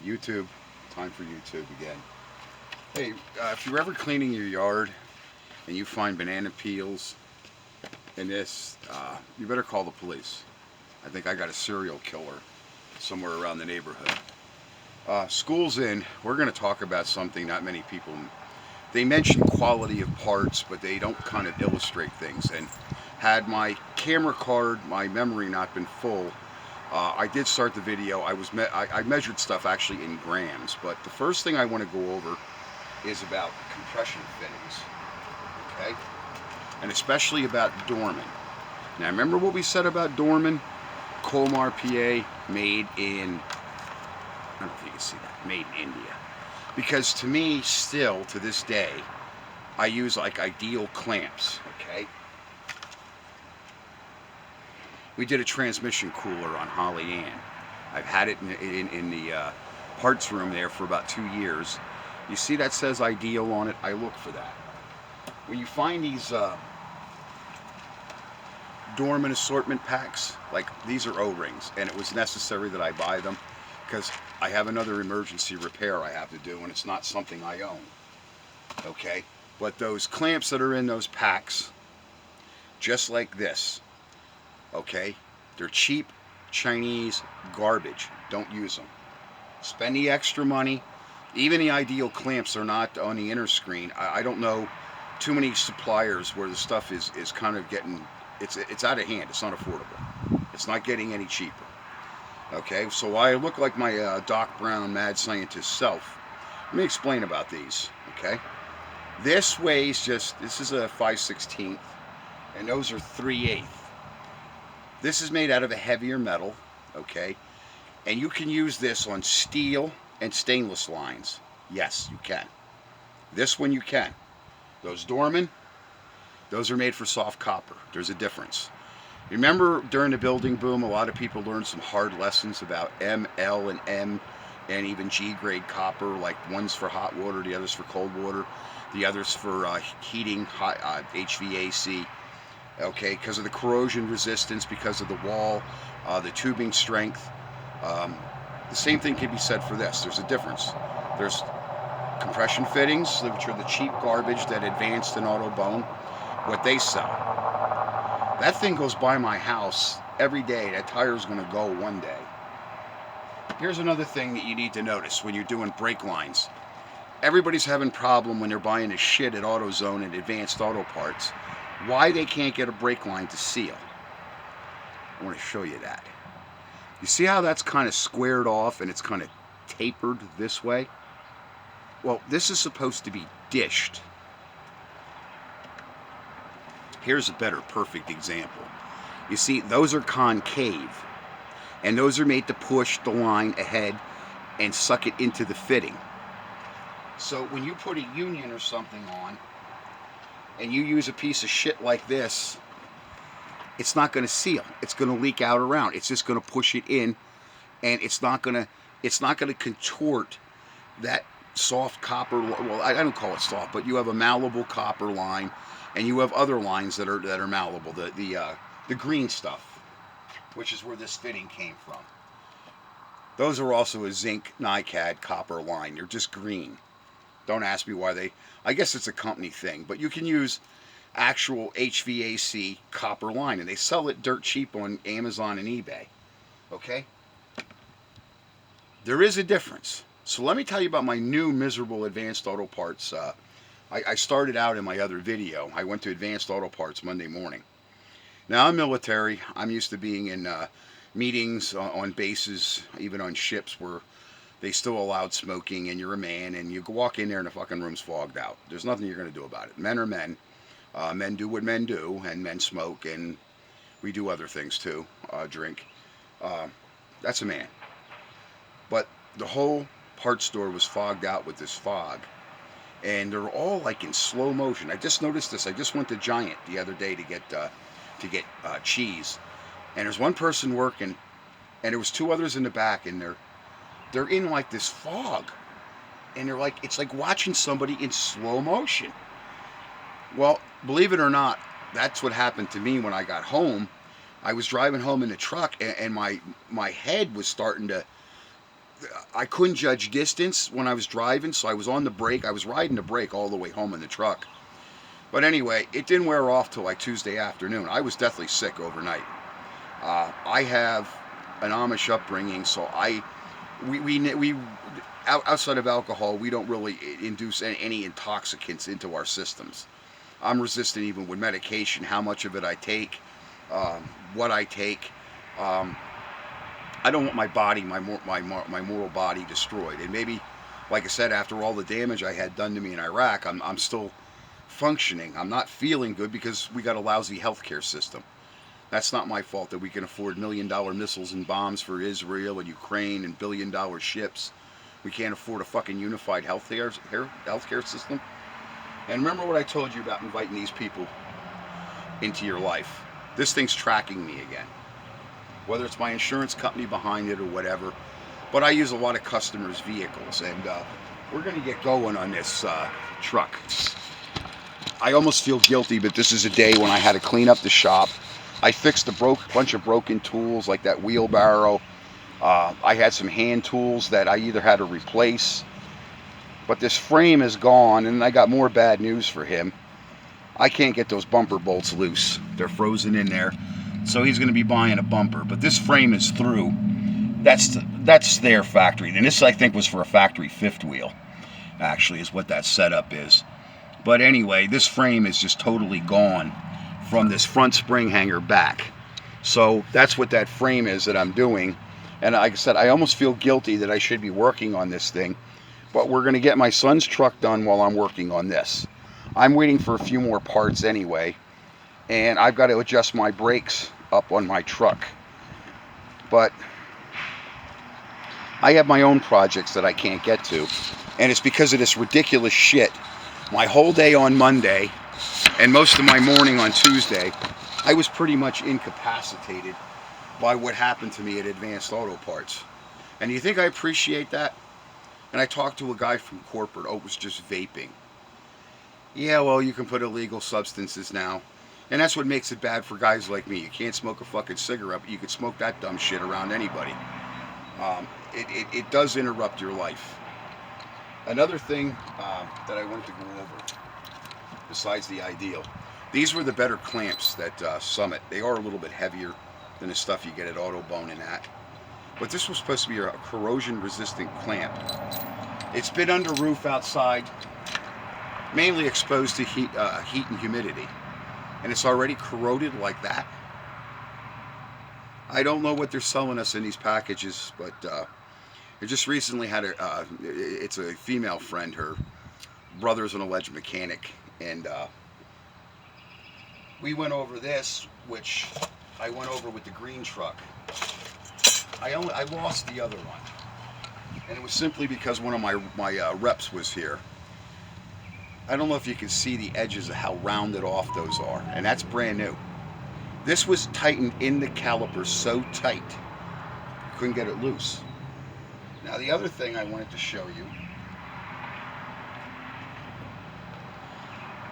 YouTube, time for YouTube again. Hey, if you're ever cleaning your yard and you find banana peels in this, you better call the police. I think I got a serial killer somewhere around the neighborhood. School's in. We're going to talk about something not many people. They mention quality of parts, but they don't kind of illustrate things. And had my camera card, my memory not been full, I did start the video. I measured stuff actually in grams, but the first thing I want to go over is about compression fittings, okay, and especially about Dorman. Now remember what we said about Dorman, Colmar, PA, made in. I don't know if you can see that, made in India. Because to me, still to this day, I use like ideal clamps, okay. We did a transmission cooler on Holly Ann. I've had it in the parts room there for about 2 years. You see that says ideal on it? I look for that. When you find these Dorman assortment packs, like these are O-rings, and it was necessary that I buy them because I have another emergency repair I have to do, and it's not something I own, okay? But those clamps that are in those packs, just like this, okay, they're cheap Chinese garbage. Don't use them. Spend the extra money. Even the ideal clamps are not on the inner screen. I don't know too many suppliers where the stuff is kind of getting, it's out of hand. It's not affordable. It's not getting any cheaper. Okay, so I look like my Doc Brown mad scientist self. Let me explain about these. Okay, this weighs this is a 5/16, and those are 3/8. This is made out of a heavier metal, okay? And you can use this on steel and stainless lines. Yes, you can. This one you can. Those Dorman, those are made for soft copper. There's a difference. Remember during the building boom, a lot of people learned some hard lessons about M, L, and M, and even G grade copper, like one's for hot water, the other's for cold water, the other's for heating, HVAC. Okay, because of the corrosion resistance, because of the wall, the tubing strength. The same thing can be said for this. There's a difference. There's compression fittings, which are the cheap garbage that Advanced and Autobone, what they sell. That thing goes by my house every day. That tire's going to go one day. Here's another thing that you need to notice when you're doing brake lines. Everybody's having problem when they're buying this shit at AutoZone and Advanced Auto Parts. Why they can't get a brake line to seal. I want to show you that. You see how that's kind of squared off and it's kind of tapered this way? Well, this is supposed to be dished. Here's a better perfect example. You see, those are concave, and those are made to push the line ahead and suck it into the fitting. So when you put a union or something on, and you use a piece of shit like this, it's not going to seal. It's going to leak out around. It's just going to push it in, and it's not going to contort that soft copper. Well, I don't call it soft, but you have a malleable copper line, and you have other lines that are malleable. The green stuff, which is where this fitting came from. Those are also a zinc NiCad copper line. They're just green. Don't ask me why they. I guess it's a company thing, but you can use actual HVAC copper line, and they sell it dirt cheap on Amazon and eBay. Okay? There is a difference. So let me tell you about my new miserable Advanced Auto Parts. I started out in my other video. I went to Advanced Auto Parts Monday morning. Now I'm military. I'm used to being in meetings on bases, even on ships where they still allowed smoking, and you're a man, and you walk in there and the fucking room's fogged out. There's nothing you're going to do about it. Men are men. Men do what men do, and men smoke, and we do other things too, drink. That's a man. But the whole parts store was fogged out with this fog, and they're all like in slow motion. I just noticed this. I just went to Giant the other day to get cheese, and there's one person working, and there was two others in the back, and they're in like this fog, and they're like, it's like watching somebody in slow motion. Well, believe it or not, that's what happened to me when I got home. I was driving home in the truck, and my head was starting to I couldn't judge distance when I was driving, so I was on the brake. I was riding the brake all the way home in the truck. But anyway, it didn't wear off till like Tuesday afternoon. I was deathly sick overnight. I have an Amish upbringing, so we outside of alcohol, we don't really induce any intoxicants into our systems. I'm resistant even with medication, how much of it I take, what I take. Um, I don't want my body, my moral body destroyed. And maybe, like I said, after all the damage I had done to me in Iraq, I'm still functioning. I'm not feeling good because we got a lousy healthcare system. That's not my fault that we can afford $1 million missiles and bombs for Israel and Ukraine and $1 billion ships. We can't afford a fucking unified healthcare system. And remember what I told you about inviting these people into your life. This thing's tracking me again. Whether it's my insurance company behind it or whatever. But I use a lot of customers' vehicles, and we're going to get going on this truck. I almost feel guilty, but this is a day when I had to clean up the shop. I fixed a bunch of broken tools like that wheelbarrow. I had some hand tools that I either had to replace, but this frame is gone, and I got more bad news for him. I can't get those bumper bolts loose. They're frozen in there. So he's going to be buying a bumper, but this frame is through. That's their factory. And this, I think, was for a factory fifth wheel, actually, is what that setup is. But anyway, this frame is just totally gone from this front spring hanger back. So that's what that frame is that I'm doing. And like I said, I almost feel guilty that I should be working on this thing. But we're going to get my son's truck done while I'm working on this. I'm waiting for a few more parts anyway. And I've got to adjust my brakes up on my truck. But I have my own projects that I can't get to. And it's because of this ridiculous shit. My whole day on Monday and most of my morning on Tuesday, I was pretty much incapacitated by what happened to me at Advanced Auto Parts. And you think I appreciate that? And I talked to a guy from corporate, oh, it was just vaping. Yeah, well, you can put illegal substances now. And that's what makes it bad for guys like me. You can't smoke a fucking cigarette, but you can smoke that dumb shit around anybody. It does interrupt your life. Another thing that I wanted to go over, besides the ideal, these were the better clamps that Summit. They are a little bit heavier than the stuff you get at Autobone and that. But this was supposed to be a corrosion-resistant clamp. It's been under roof outside, mainly exposed to heat and humidity. And it's already corroded like that. I don't know what they're selling us in these packages, but I just recently had it's a female friend, her brother's an alleged mechanic, and we went over this, which I went over with the green truck. I lost the other one, and it was simply because one of my reps was here. I don't know if you can see the edges of how rounded off those are, and that's brand new. This was tightened in the caliper so tight, you couldn't get it loose. Now the other thing I wanted to show you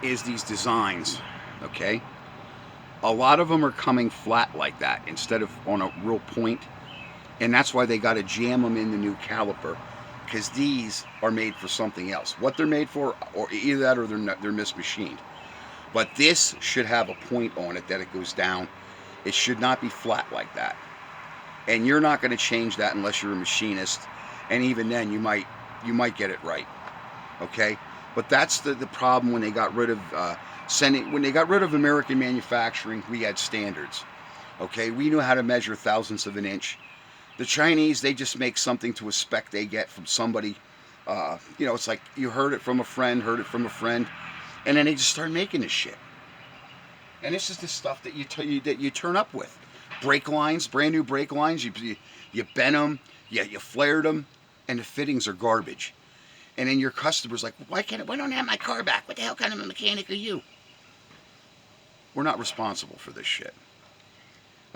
is these designs, okay? A lot of them are coming flat like that instead of on a real point, and that's why they got to jam them in the new caliper, because these are made for something else. What they're made for, or either that or they're mismachined. But this should have a point on it that it goes down. It should not be flat like that. And you're not going to change that unless you're a machinist, and even then you might get it right, okay? But that's the problem when they got rid of when they got rid of American manufacturing. We had standards, okay? We knew how to measure thousandths of an inch. The Chinese, they just make something to a spec they get from somebody. You know, it's like you heard it from a friend, and then they just start making this shit. And this is the stuff that you turn up with. Brake lines, brand new brake lines. You bent them, you flared them, and the fittings are garbage. And then your customer's like, why don't I have my car back? What the hell kind of a mechanic are you? We're not responsible for this shit.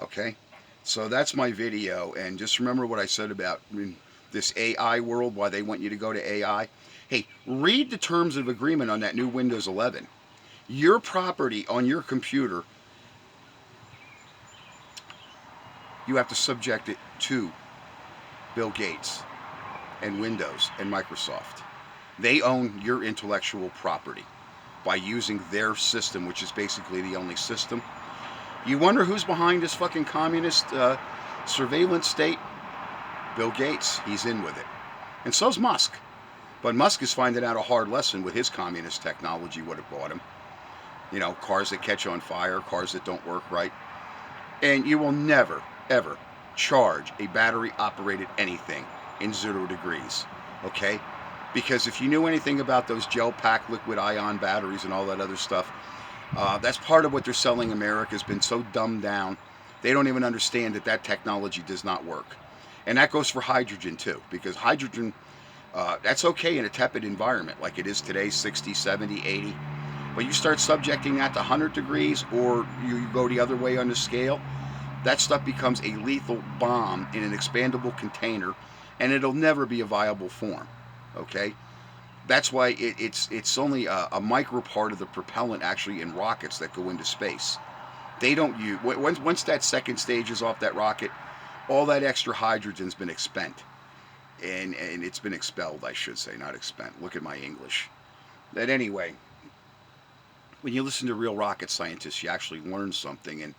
Okay? So that's my video, and just remember what I said about this AI world, why they want you to go to AI. Hey, read the terms of agreement on that new Windows 11. Your property on your computer, you have to subject it to Bill Gates. and Windows and Microsoft. They own your intellectual property by using their system, which is basically the only system. You wonder who's behind this fucking communist surveillance state? Bill Gates. He's in with it. And so's Musk. But Musk is finding out a hard lesson with his communist technology, what it brought him. You know, cars that catch on fire, cars that don't work right. And you will never, ever charge a battery-operated anything in 0 degrees, okay? Because if you knew anything about those gel-packed liquid-ion batteries and all that other stuff, that's part of what they're selling America has been so dumbed down. They don't even understand that that technology does not work. And that goes for hydrogen, too, because hydrogen, that's okay in a tepid environment like it is today, 60, 70, 80. But you start subjecting that to 100 degrees or you go the other way on the scale, that stuff becomes a lethal bomb in an expandable container, and it'll never be a viable form, okay? That's why it's only a micro part of the propellant actually in rockets that go into space. They don't use, once that second stage is off that rocket, all that extra hydrogen's been expent. And it's been expelled, I should say, not expent. Look at my English. But anyway, when you listen to real rocket scientists, you actually learn something. And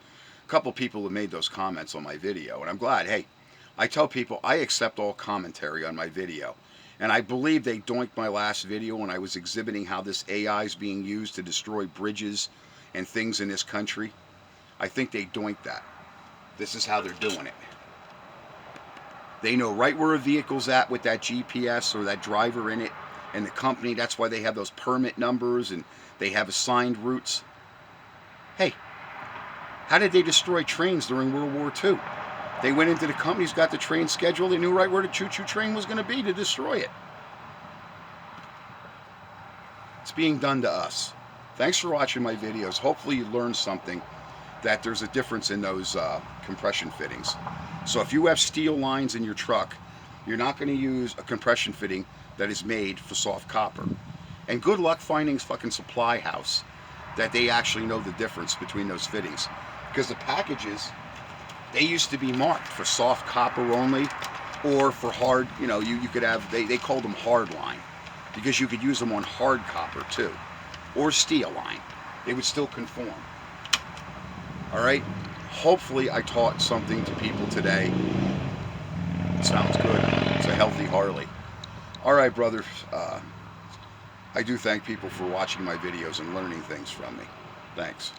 a couple people have made those comments on my video, and I'm glad. Hey, I tell people I accept all commentary on my video. And I believe they doinked my last video when I was exhibiting how this AI is being used to destroy bridges and things in this country. I think they doinked that. This is how they're doing it. They know right where a vehicle's at with that GPS or that driver in it and the company. That's why they have those permit numbers and they have assigned routes. Hey, how did they destroy trains during World War II? They went into the companies, got the train schedule. They knew right where the choo-choo train was going to be to destroy it. It's being done to us. Thanks for watching my videos. Hopefully you learned something, that there's a difference in those compression fittings. So if you have steel lines in your truck, you're not going to use a compression fitting that is made for soft copper. And good luck finding a fucking supply house that they actually know the difference between those fittings. Because the packages, they used to be marked for soft copper only or for hard, you know, you could have, they called them hard line because you could use them on hard copper too, or steel line. They would still conform. All right, hopefully I taught something to people today. It sounds good. It's a healthy Harley. All right, brother. I do thank people for watching my videos and learning things from me. Thanks.